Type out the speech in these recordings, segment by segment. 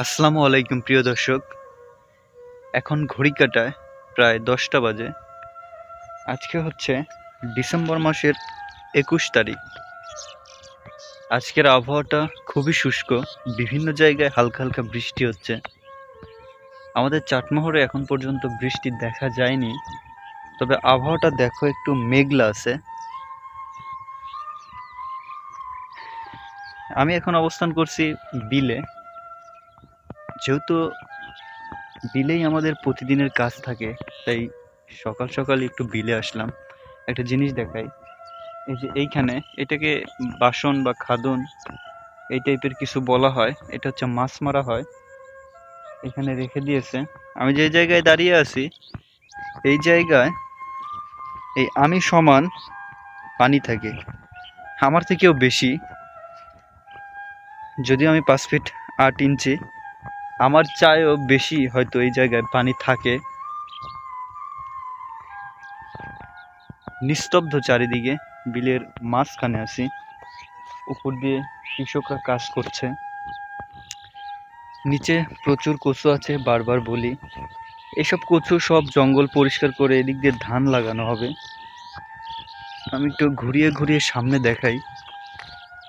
আসসালামু আলাইকুম প্রিয় দর্শক। এখন ঘড়ি কাটায় প্রায় 10টা বাজে। আজকে হচ্ছে ডিসেম্বর মাসের 21 তারিখ। আজকের আবহাওয়াটা খুবই শুষ্ক, বিভিন্ন জায়গায় হালকা হালকা বৃষ্টি হচ্ছে। আমাদের চাটমোহরে এখন পর্যন্ত বৃষ্টি দেখা যায়নি, তবে আবহাওয়াটা দেখো একটু মেঘলা আছে। আমি এখন অবস্থান করছি বিলে। যেহেতু বিলেই আমাদের প্রতিদিনের কাজ থাকে, তাই সকাল সকাল একটু বিলে আসলাম। একটা জিনিস দেখাই, এই যে এইখানে এটাকে বাসন বা খাদন এই টাইপের কিছু বলা হয়, এটা হচ্ছে মাছ মারা হয়, এখানে রেখে দিয়েছে। আমি যে জায়গায় দাঁড়িয়ে আছি এই জায়গায় এই আমি সমান পানি থাকে, আমার থেকেও বেশি। যদিও আমি 5 ফিট 8 ইঞ্চি, আমার চাইও বেশি হয়তো এই জায়গায় পানি থাকে। নিস্তব্ধ চারিদিকে, বিলের মাঝখানে আছি, উপর দিয়ে কৃষকরা কাজ করছে। নিচে প্রচুর কচু আছে, বারবার বলি এসব কচু সব জঙ্গল পরিষ্কার করে এদিক দিয়ে ধান লাগানো হবে। আমি একটু ঘুরিয়ে ঘুরিয়ে সামনে দেখাই।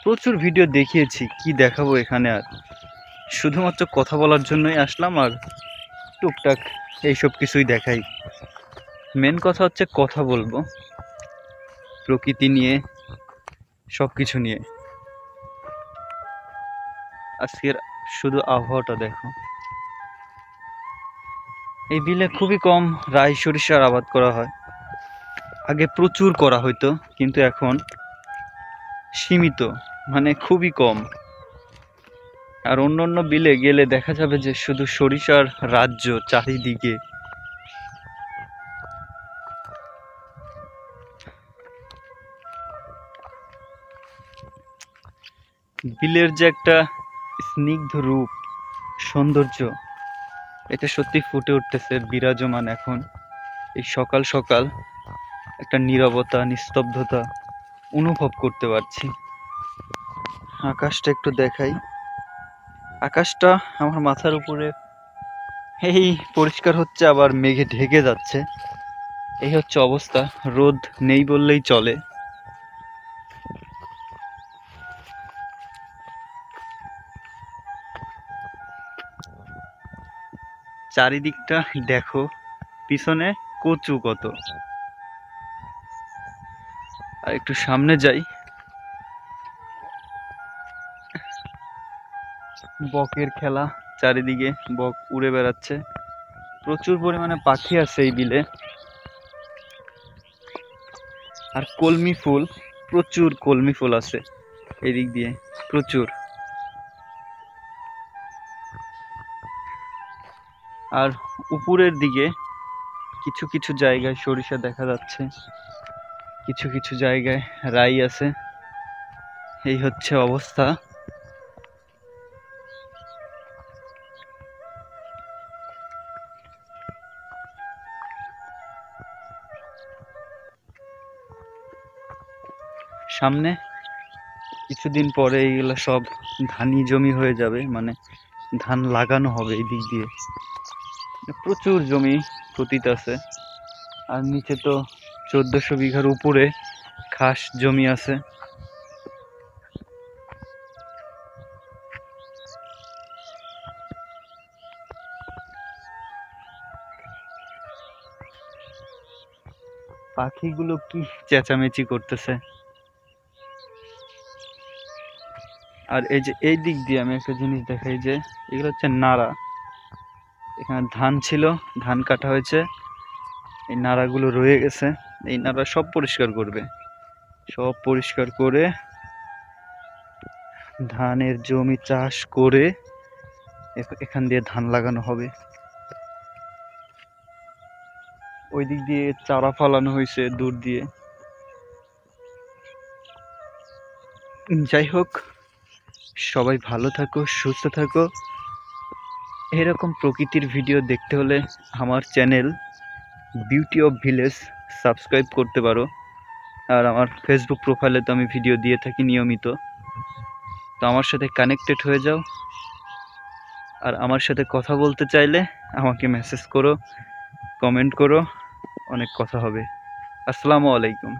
প্রচুর ভিডিও দেখিয়েছি, কি দেখাবো এখানে আর, শুধুমাত্র কথা বলার জন্যই আসলাম আর টুকটাক এইসব কিছুই দেখাই। মেন কথা হচ্ছে কথা বলবো প্রকৃতি নিয়ে, সব কিছু নিয়ে। আজকের শুধু আবহাওয়াটা দেখো। এই বিলে খুবই কম রাই সরিষার আবাদ করা হয়, আগে প্রচুর করা হইতো, কিন্তু এখন সীমিত, মানে খুবই কম। আর অন্য অন্য বিলে গেলে দেখা যাবে যে শুধু সরিষার রাজ্য চারিদিকে। বিলের যে একটা স্নিগ্ধ রূপ, সৌন্দর্য, এটা সত্যি ফুটে উঠতেছে, বিরাজমান এখন এই সকাল সকাল। একটা নীরবতা, নিস্তব্ধতা অনুভব করতে পারছি। আকাশটা একটু দেখাই, আকাশটা আমার মাথার উপরে এই পরিষ্কার হচ্ছে, আবার মেঘে ঢেকে যাচ্ছে। এই হচ্ছে অবস্থা, রোদ নেই বললেই চলে। চারিদিকটা দেখো, পিছনে কচু কত। আর একটু সামনে যাই, বকের খেলা, চারিদিকে বক উড়ে বেড়াচ্ছে। প্রচুর পরিমাণে পাখি আছে এই বিলে। আর কলমি ফুল, প্রচুর কলমি ফুল আছে এদিক দিয়ে, প্রচুর। আর উপরের দিকে কিছু কিছু জায়গায় সরিষা দেখা যাচ্ছে, কিছু কিছু জায়গায় রাই আছে। এই হচ্ছে অবস্থা। সামনে কিছুদিন পরে এইগুলা সব ধানি জমি হয়ে যাবে, মানে ধান লাগানো হবে এই দিক দিয়ে। প্রচুর জমি পতিত আছে, আর নিচে তো 1400 বিঘার উপরে খাস জমি আছে। পাখিগুলো কি চেঁচামেচি করতেছে। আর এই যে এই দিক দিয়ে আমি একটা জিনিস দেখাই, যে এগুলো হচ্ছে নাড়া। এখানে ধান ছিল, ধান কাটা হয়েছে, এই নাড়াগুলো রয়ে গেছে। এই নাড়া সব পরিষ্কার করবে, সব পরিষ্কার করে ধানের জমি চাষ করে এখান দিয়ে ধান লাগানো হবে। ওই দিক দিয়ে চারা ফালানো হয়েছে দূর দিয়ে। যাই হোক, সবাই ভালো থাকো, সুস্থ থাকো। এরকম প্রকৃতির ভিডিও দেখতে হলে আমার channel beauty of village subscribe করতে পারো। আর আমার ফেসবুক প্রোফাইলে তো আমি ভিডিও দিয়ে থাকি নিয়মিত, তো আমার সাথে কানেক্টেড হয়ে যাও। আর আমার সাথে কথা বলতে চাইলে আমাকে মেসেজ করো, কমেন্ট করো, অনেক কথা হবে। আসসালামু আলাইকুম।